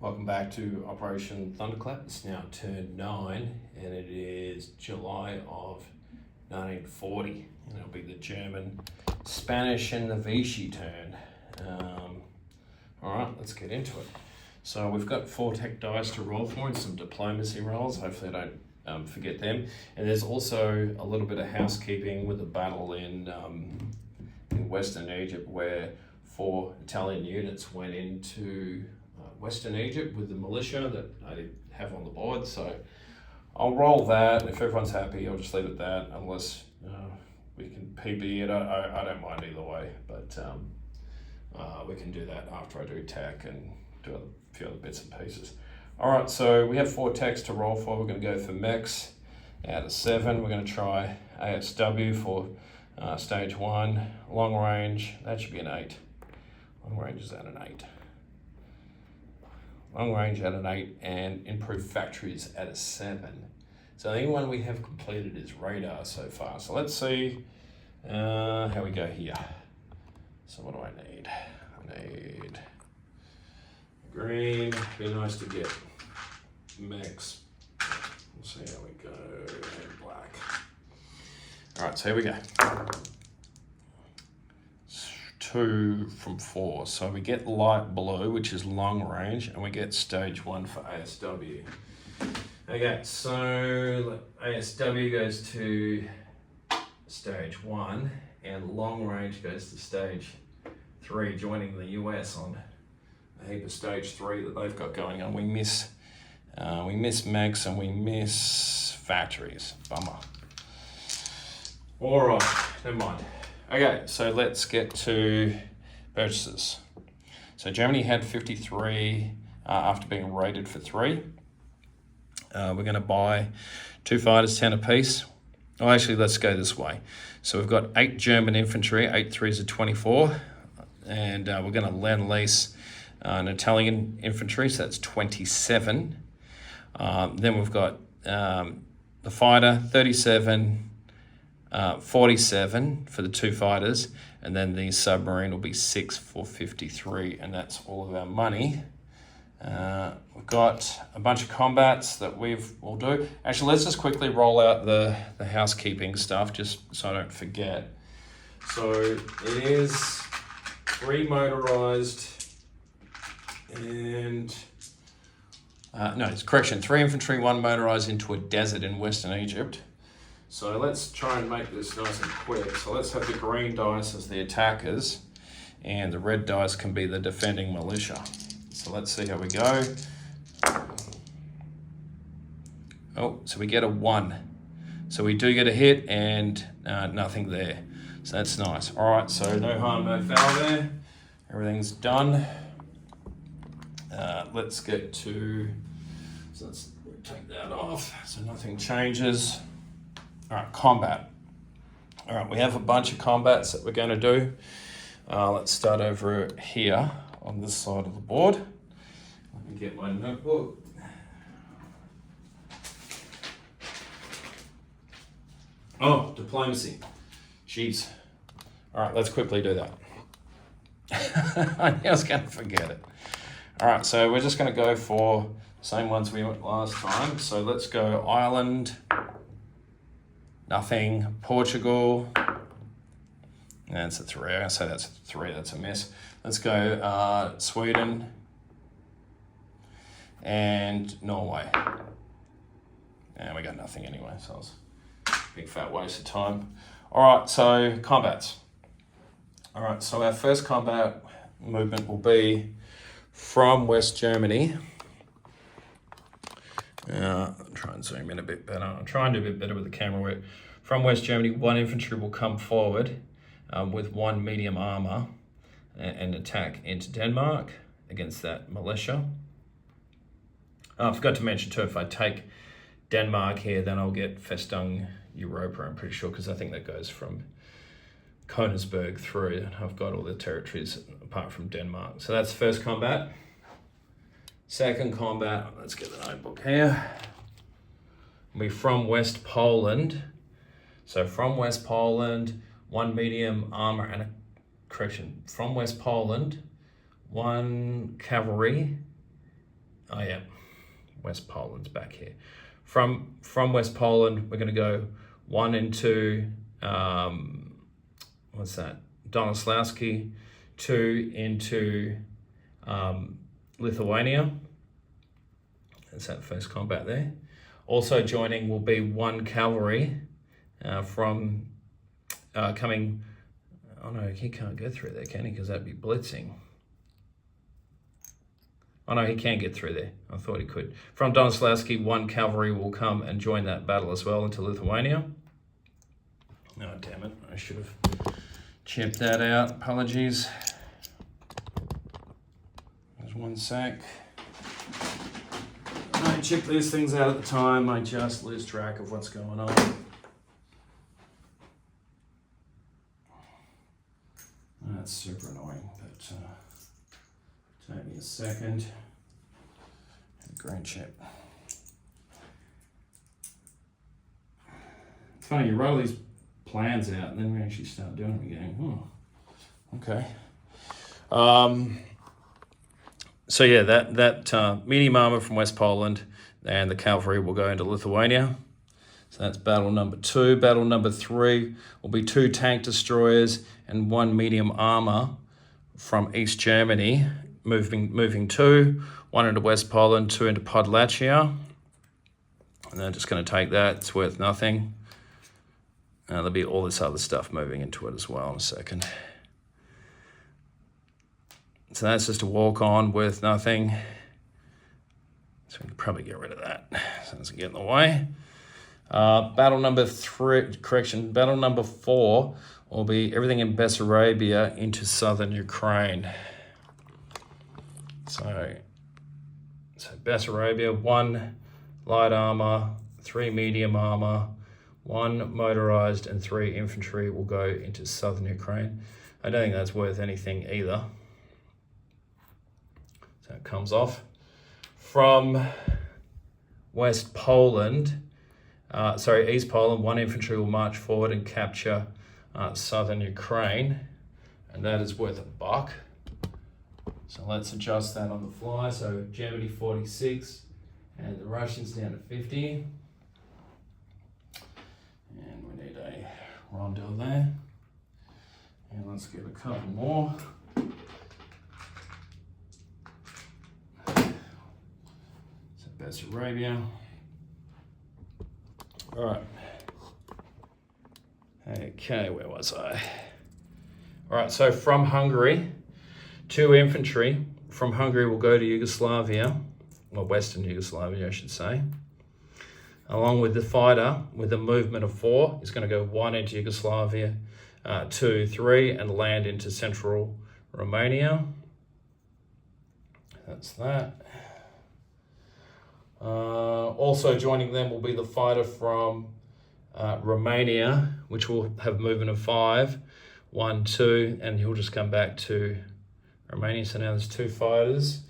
Welcome back to Operation Thunderclap. It's now turn 9 and it is July of 1940. And it'll be the German, Spanish and the Vichy turn. Alright, let's get into it. So we've got 4 tech dice to roll for and some diplomacy rolls. Hopefully I don't forget them. And there's also a little bit of housekeeping with a battle in Western Egypt where 4 Italian units went into Western Egypt with the militia that I didn't have on the board. So I'll roll that. If everyone's happy, I'll just leave it at that, unless we can PB it. I don't mind either way, but we can do that after I do tech and do a few other bits and pieces. All right, so we have 4 techs to roll for. We're going to go for mechs out of 7. We're going to try ASW for stage 1. Long range, that should be an 8. Long range is at an 8. Long range at an 8 and improved factories at a 7. So the only one we have completed is radar so far. So let's see how we go here. So what do I need? I need green. Be nice to get mechs. We'll see how we go. And black. All right, so here we go. 2 from 4. So we get light blue, which is long range, and we get stage 1 for ASW. Okay, so ASW goes to stage 1, and long range goes to stage 3, joining the US on a heap of stage 3 that they've got going on. We miss mechs and we miss factories. Bummer. All right, never mind. Okay, so let's get to purchases. So Germany had 53 after being rated for 3. We're going to buy 2 fighters, 10 apiece. Oh, actually, let's go this way. So we've got 8 German infantry, 8 3s are 24, and we're going to lend-lease an Italian infantry, so that's 27. Then we've got the fighter, 37, 47 for the 2 fighters, and then the submarine will be 6 for 53, and that's all of our money. We've got a bunch of combats that we'll do. Actually, let's just quickly roll out the housekeeping stuff just so I don't forget. So it is 3 motorized and correction, 3 infantry, 1 motorized into a desert in Western Egypt. So let's try and make this nice and quick. So let's have the green dice as the attackers and the red dice can be the defending militia. So let's see how we go. Oh, so we get a 1. So we do get a hit and nothing there. So that's nice. All right, so no harm, no foul there. Everything's done. Let's get to, so let's take that off so nothing changes. All right, combat. All right, we have a bunch of combats that we're going to do. Let's start over here on this side of the board. Let me get my notebook. Oh, diplomacy. Jeez. All right, let's quickly do that. I was going to forget it. All right, so we're just going to go for the same ones we went last time. So let's go Ireland. Nothing. Portugal. That's a 3. I say that's a 3. That's a miss. Let's go Sweden and Norway. And we got nothing anyway, so it's a big fat waste of time. All right, so combats. All right, so our first combat movement will be from West Germany. I'll try and zoom in a bit better. I'll try and do a bit better with the camera work. From West Germany, 1 infantry will come forward with 1 medium armor and attack into Denmark against that militia. I forgot to mention too, if I take Denmark here, then I'll get Festung Europa, I'm pretty sure, because I think that goes from Königsberg through. I've got all the territories apart from Denmark. So that's first combat. Second combat, let's get the notebook here. We're from West Poland. So from West Poland, 1 medium armor and a correction. From West Poland, 1 cavalry Oh yeah, West Poland's back here. From West Poland, we're going to go 1 into, what's that? Donetsk, 2 into Lithuania. That's that first combat there. Also joining will be 1 cavalry from coming. Oh no, he can't go through there, can he? Because that'd be blitzing. Oh no, he can't get through there. I thought he could. From Donetsk, 1 cavalry will come and join that battle as well into Lithuania. Oh damn it, I should have checked that out. Apologies. There's 1 sec. I check these things out at the time, I just lose track of what's going on. That's super annoying, but take me a second. Green chip. It's funny, you roll these plans out and then we actually start doing them again. Okay. So yeah, that medium armor from West Poland and the cavalry will go into Lithuania. So that's battle number 2. Battle number 3 will be 2 tank destroyers and 1 medium armor from East Germany, moving 2, 1 into West Poland, 2 into Podlachia. And they're just going to take that. It's worth nothing. There'll be all this other stuff moving into it as well in a second. So that's just a walk on, worth nothing. So we can probably get rid of that so it doesn't get in the way. Battle number 4 will be everything in Bessarabia into southern Ukraine. So Bessarabia, 1 light armor, 3 medium armor, 1 motorized and 3 infantry will go into southern Ukraine. I don't think that's worth anything either. So it comes off. From East Poland, 1 infantry will march forward and capture southern Ukraine, and that is worth $1. So let's adjust that on the fly. So Germany 46 and the Russians down to 50. And we need a rondel there. And let's get a couple more. So Bessarabia. All right. Okay, where was I? All right, so from Hungary, 2 infantry from Hungary will go to Yugoslavia, or Western Yugoslavia, I should say. Along with the fighter, with a movement of 4, is going to go 1 into Yugoslavia, 2, 3, and land into central Romania. That's that. Also joining them will be the fighter from Romania, which will have movement of 5, 1, 2, and he'll just come back to Romania. So now there's 2 fighters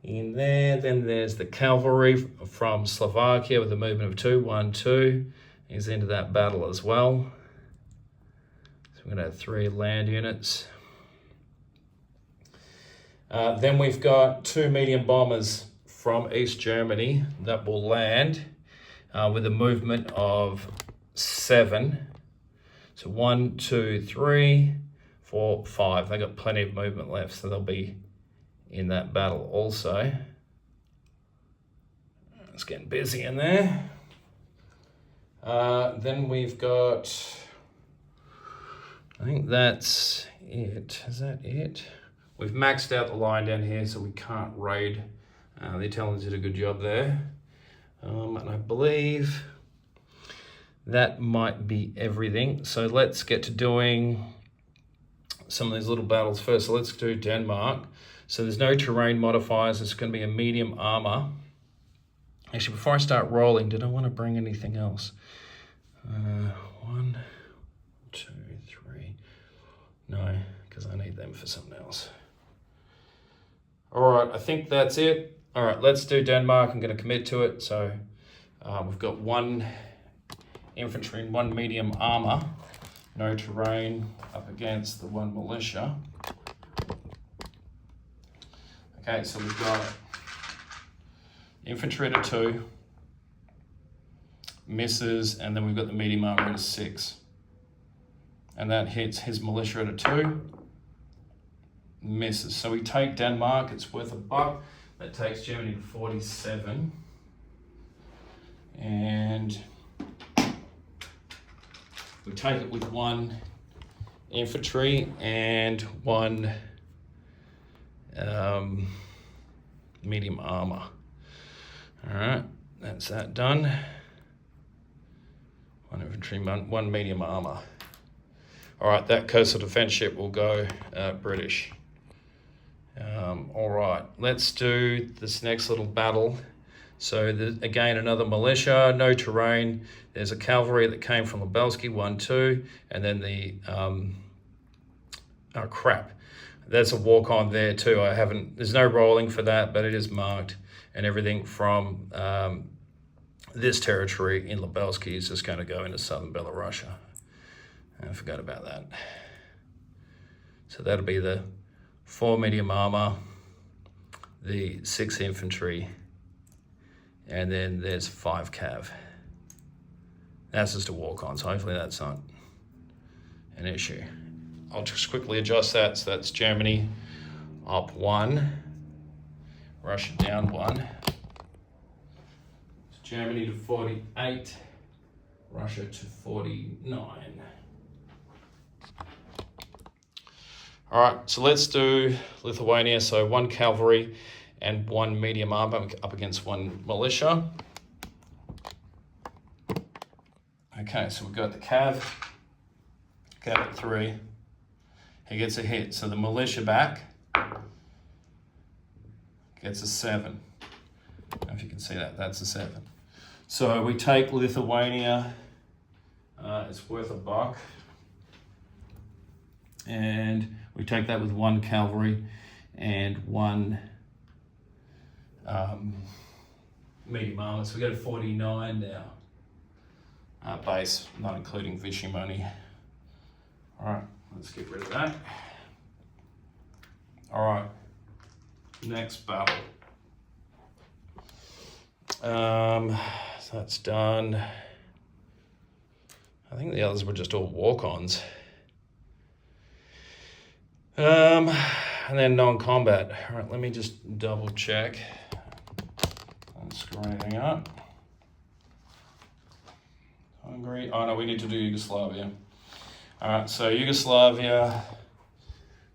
in there. Then there's the cavalry from Slovakia with a movement of 2, 1, 2. He's into that battle as well. So we're going to have 3 land units. Then we've got 2 medium bombers from East Germany that will land with a movement of 7. So 1, 2, 3, 4, 5. They've got plenty of movement left, so they'll be in that battle also. It's getting busy in there. Then we've got, I think that's it. Is that it? We've maxed out the line down here, so we can't raid. The Italians did a good job there. And I believe that might be everything. So let's get to doing some of these little battles first. So let's do Denmark. So there's no terrain modifiers. It's going to be a medium armor. Actually, before I start rolling, did I want to bring anything else? 1, 2, 3. No, because I need them for something else. All right, I think that's it. All right, let's do Denmark. I'm going to commit to it. So we've got 1 infantry and 1 medium armor. No terrain up against the 1 militia. Okay, so we've got infantry at a 2, misses, and then we've got the medium armor at a 6. And that hits his militia at a 2, misses. So we take Denmark, it's worth $1. That takes Germany to 47. And we take it with 1 infantry and 1 medium armor. All right, that's that done. 1 infantry, 1 medium armor. All right, that coastal defense ship will go British. All right, let's do this next little battle. So again, another militia, no terrain. There's a cavalry that came from Lubelski, 1-2, and then the crap. There's a walk-on there too. There's no rolling for that, but it is marked, and everything from this territory in Lubelski is just going to go into southern Belarusia. I forgot about that. So that'll be the 4 medium armor, the 6 infantry, and then there's 5 cav. That's just a walk-on, so hopefully that's not an issue. I'll just quickly adjust that. So that's Germany up 1, Russia down 1. It's Germany to 48, Russia to 49. All right, so let's do Lithuania. So 1 cavalry and 1 medium armor up against 1 militia. Okay, so we've got the cav at 3. He gets a hit. So the militia back gets a 7. I don't know if you can see that, that's a 7. So we take Lithuania, it's worth $1. And we take that with 1 cavalry and 1 medium armor. So we go to 49 now. Base, not including Vichy money. All right, let's get rid of that. All right, next battle. So that's done. I think the others were just all walk-ons. And then non-combat. All right, let me just double check. Don't screw anything up. Hungary. Oh no, we need to do Yugoslavia. All right, so Yugoslavia.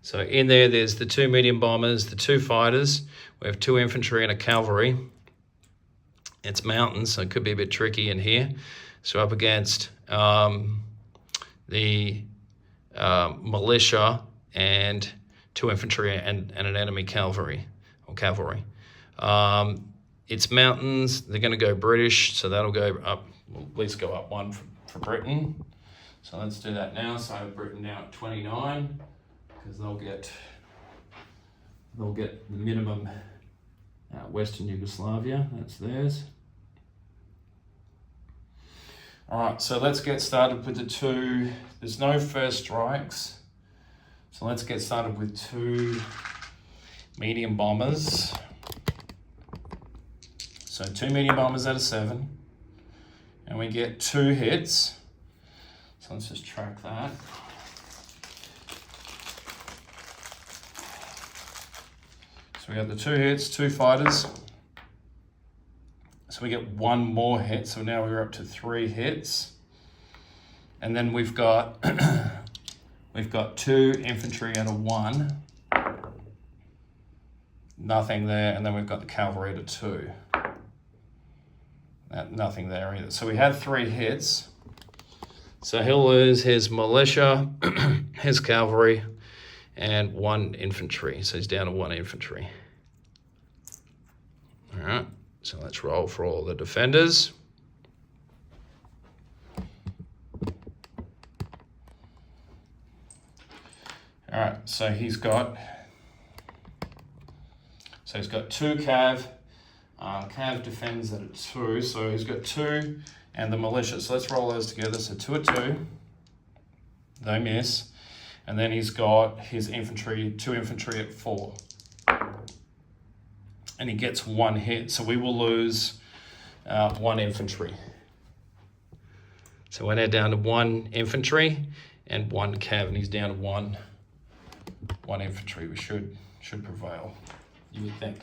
So in there's the 2 medium bombers, the 2 fighters. We have 2 infantry and a cavalry. It's mountains, so it could be a bit tricky in here. So up against the militia and 2 infantry and an enemy cavalry. It's mountains. They're going to go British, so that'll go up. We'll at least go up 1 for Britain. So let's do that now. So Britain now at 29, because they'll get the minimum Western Yugoslavia. That's theirs. All right, so let's get started with the 2. There's no first strikes. So let's get started with 2 medium bombers. So 2 medium bombers at a 7. And we get 2 hits. So let's just track that. So we have the 2 hits, 2 fighters. So we get 1 more hit. So now we're up to 3 hits. And then we've got 2 infantry and a 1. Nothing there. And then we've got the cavalry at a 2. Nothing there either. So we had 3 hits. So he'll lose his militia, his cavalry, and 1 infantry. So he's down to 1 infantry. All right, so let's roll for all the defenders. All right, so he's got 2 cav. Cav defends at a 2, so he's got 2 and the militia. So let's roll those together. So 2 at 2, they miss. And then he's got his infantry, 2 infantry at 4. and he gets one hit. So we will lose 1 infantry. So we're now down to 1 infantry and 1 cav, and he's down to one infantry. We should prevail, you would think.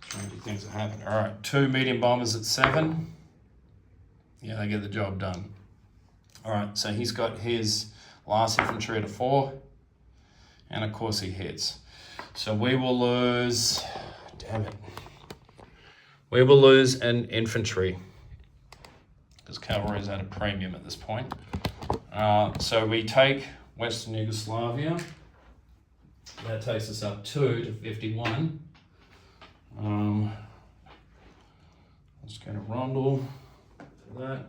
Strange things that happen. All right, 2 medium bombers at 7. Yeah, they get the job done. All right, so he's got his last infantry at a 4, and of course he hits. So we will lose, damn it. We will lose an infantry because cavalry is at a premium at this point. So we take Western Yugoslavia. That takes us up 2 to 51. Let's go to Rondel for that.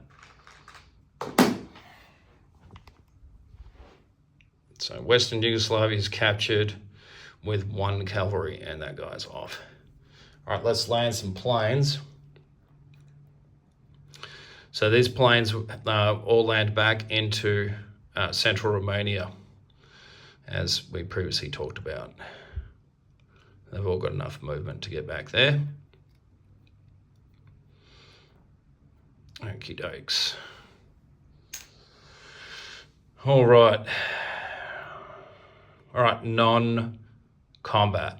So Western Yugoslavia is captured with 1 cavalry, and that guy's off. All right, let's land some planes. So these planes all land back into central Romania, as we previously talked about. They've all got enough movement to get back there. Okie dokes. All right, non-combat.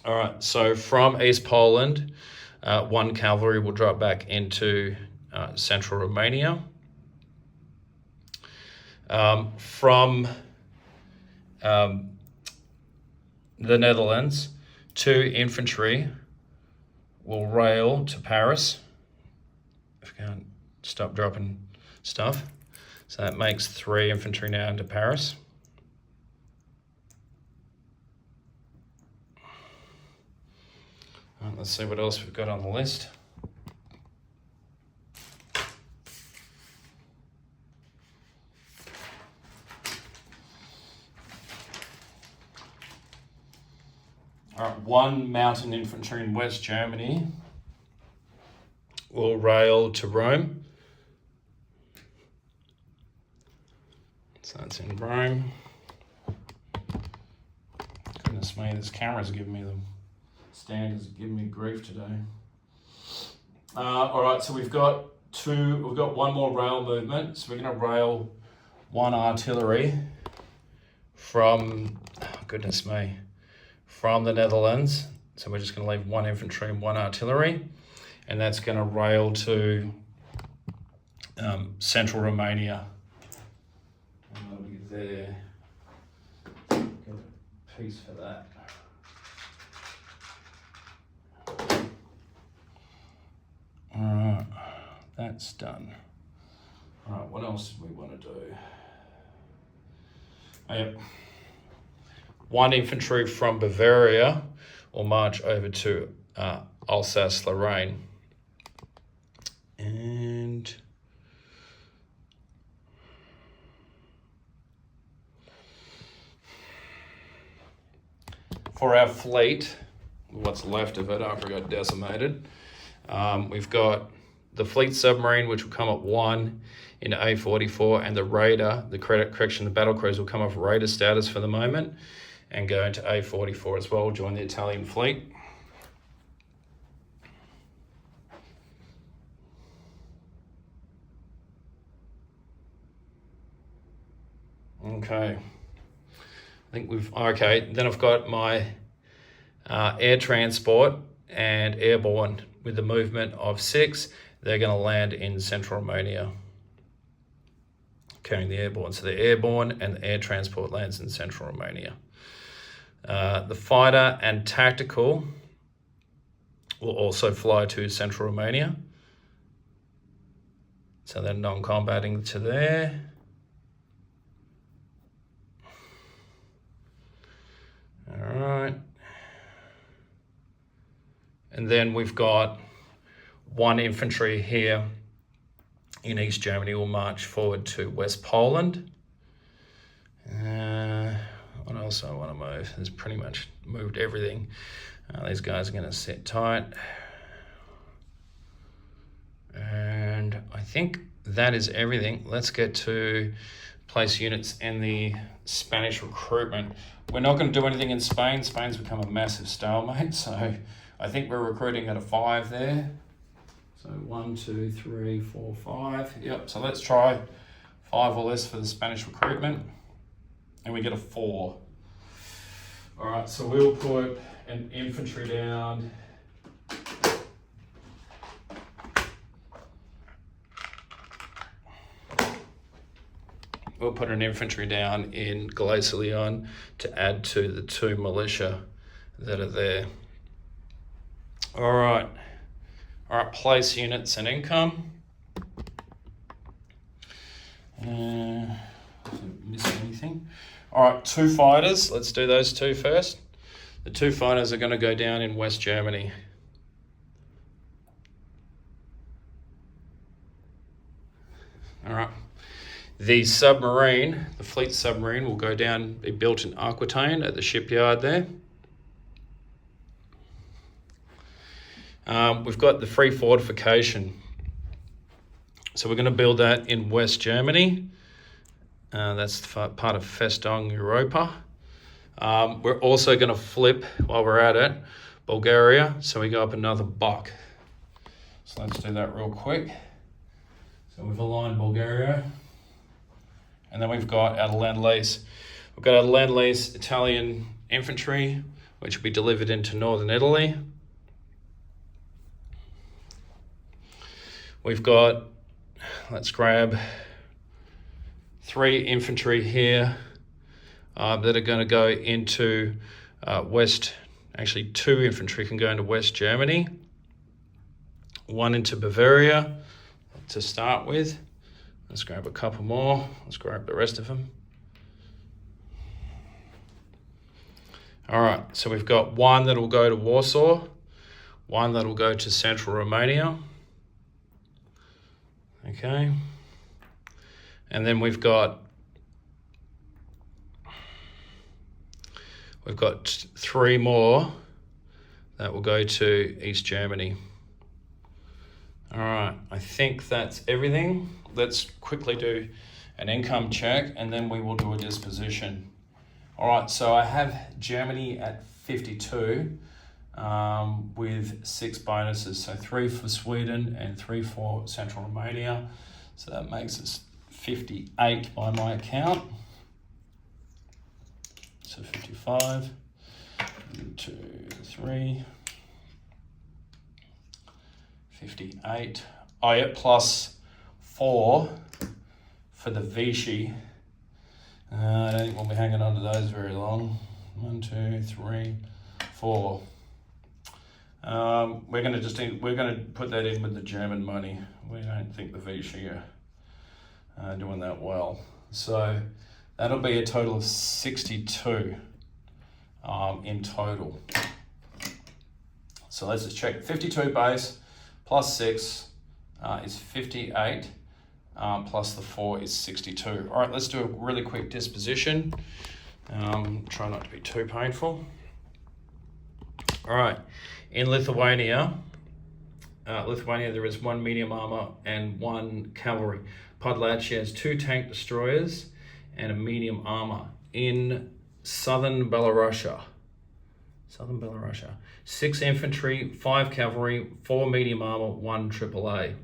All right, so from East Poland, 1 cavalry will drop back into central Romania. From the Netherlands, 2 infantry will rail to Paris. If I can't stop dropping stuff. So that makes 3 infantry now into Paris. Let's see what else we've got on the list. All right, 1 mountain infantry in West Germany will rail to Rome. So that's in Rome. Goodness me, this camera's giving me the stand is giving me grief today. All right, so we've got 1 more rail movement. So we're going to rail 1 artillery from, goodness me, from the Netherlands. So we're just going to leave 1 infantry and 1 artillery, and that's going to rail to central Romania. And that'll be there. Get a piece for that. Alright, that's done. Alright, what else do we want to do? Oh, yep. 1 infantry from Bavaria will march over to Alsace-Lorraine. And for our fleet, what's left of it after it got decimated, we've got the fleet submarine, which will come at 1 into A44, and the raider, the battle cruiser will come off raider status for the moment and go into A44 as well, join the Italian fleet. Okay, then I've got my air transport and airborne with the movement of 6. They're going to land in central Romania, carrying the airborne. So the airborne and the air transport lands in central Romania. The fighter and tactical will also fly to central Romania. So they're non-combating to there. All right. And then we've got 1 infantry here in East Germany will march forward to West Poland. What else I want to move? There's pretty much moved everything. These guys are going to sit tight. And I think that is everything. Let's get to place units in the Spanish recruitment. We're not going to do anything in Spain. Spain's become a massive stalemate, so I think we're recruiting at a 5 there. So 1, 2, 3, 4, 5. Yep, so let's try 5 or less for the Spanish recruitment. And we get a 4. All right, so we'll put an infantry down. We'll put an infantry down in Glacier Leon to add to the 2 militia that are there. All right, place units and income. Miss anything? All right, 2 fighters. Let's do those 2 first. The 2 fighters are going to go down in West Germany. All right. The submarine, the fleet submarine, will go down, be built in Aquitaine at the shipyard there. We've got the free fortification. So we're going to build that in West Germany. That's part of Festung Europa. We're also going to flip, while we're at it, Bulgaria. So we go up another buck. So let's do that real quick. So we've aligned Bulgaria. And then we've got our Lend-Lease. We've got our Lend-Lease Italian infantry, which will be delivered into northern Italy. We've got, let's grab 3 infantry here that are going to go into 2 infantry can go into West Germany. 1 into Bavaria to start with. Let's grab a couple more. Let's grab the rest of them. All right, so we've got 1 that will go to Warsaw, 1 that will go to central Romania. Okay. And then we've got 3 more that will go to East Germany. All right, I think that's everything. Let's quickly do an income check and then we will do a disposition. All right, so I have Germany at 52 with 6 bonuses. So 3 for Sweden and 3 for Central Romania. So that makes us 58 by my account. So 55, 2, 3, 58. Oh yeah, plus 4 for the Vichy. I don't think we'll be hanging on to those very long. 1, 2, 3, 4. We're going to put that in with the German money. We don't think the Vichy are doing that well. So that'll be a total of 62 in total. So let's just check. 52 base plus 6 is 58. Plus the 4 is 62. All right, let's do a really quick disposition. Try not to be too painful. All right, in Lithuania, there is 1 medium armor and 1 cavalry. Podlachi has 2 tank destroyers and a medium armor. In southern Belarusia, 6 infantry, 5 cavalry, 4 medium armor, 1 AAA.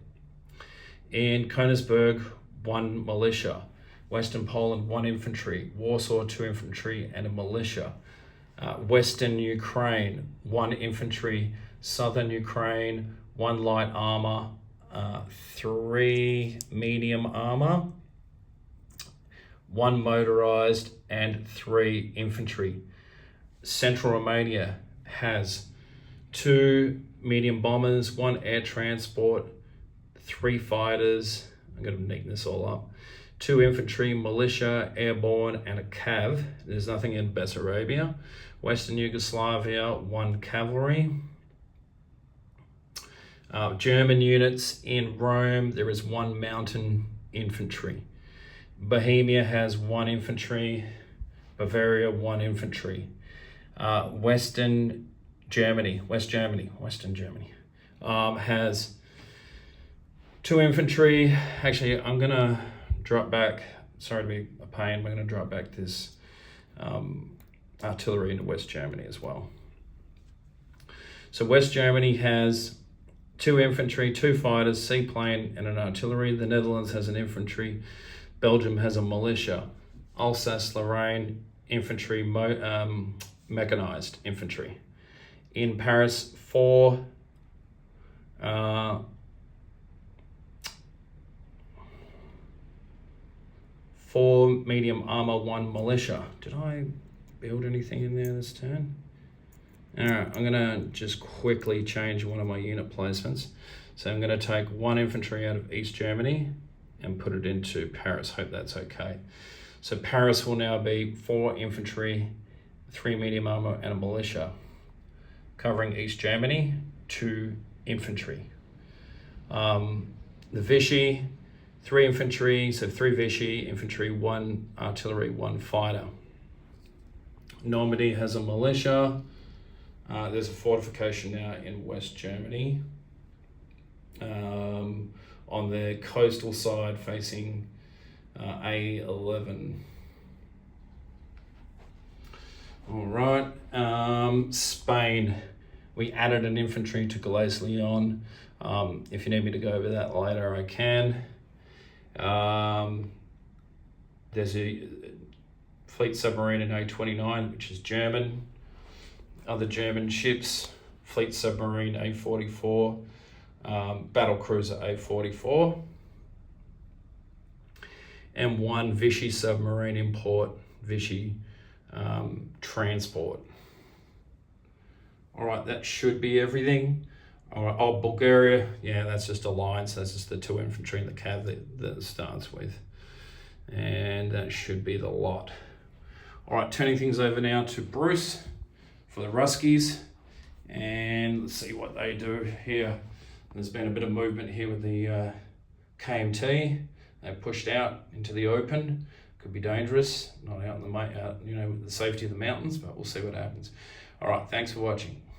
In Königsberg, 1 militia. Western Poland, 1 infantry. Warsaw, 2 infantry and a militia. Western Ukraine, 1 infantry. Southern Ukraine, 1 light armor, 3 medium armor, 1 motorized and 3 infantry. Central Romania has 2 medium bombers, 1 air transport, 3 fighters. I'm going to neaten this all up. 2 infantry, militia, airborne, and a cav. There's nothing in Bessarabia. Western Yugoslavia, 1 cavalry. German units in Rome, there is 1 mountain infantry. Bohemia has 1 infantry. Bavaria, 1 infantry. West Germany has 2 infantry. Actually, I'm gonna drop back sorry to be a pain, we're going to drive back this artillery into West Germany as well. So West Germany has 2 infantry, 2 fighters, seaplane, and an artillery. The Netherlands has an infantry. Belgium has a militia. Alsace-Lorraine, infantry, mechanized infantry. In Paris, 4 medium armor, 1 militia. Did I build anything in there this turn? All right, I'm gonna just quickly change one of my unit placements. So I'm gonna take 1 infantry out of East Germany and put it into Paris. Hope that's okay. So Paris will now be 4 infantry, 3 medium armor, and a militia. Covering East Germany, 2 infantry. The Vichy, 3 infantry, so 3 Vichy, infantry, 1 artillery, 1 fighter. Normandy has a militia. There's a fortification now in West Germany. On the coastal side facing A11. All right, Spain. We added an infantry to Galles-Leon. If you need me to go over that later, I can. There's a fleet submarine in A29, which is German. Other German ships, fleet submarine A44, battle cruiser A44, and 1 Vichy submarine import, Vichy transport. All right, that should be everything. All right, oh, Bulgaria, yeah, that's just a line, so that's just the 2 infantry and the cav that starts with. And that should be the lot. All right, turning things over now to Bruce for the Ruskies, and let's see what they do here. There's been a bit of movement here with the KMT. They pushed out into the open. Could be dangerous, not out in the with the safety of the mountains, but we'll see what happens. All right, thanks for watching.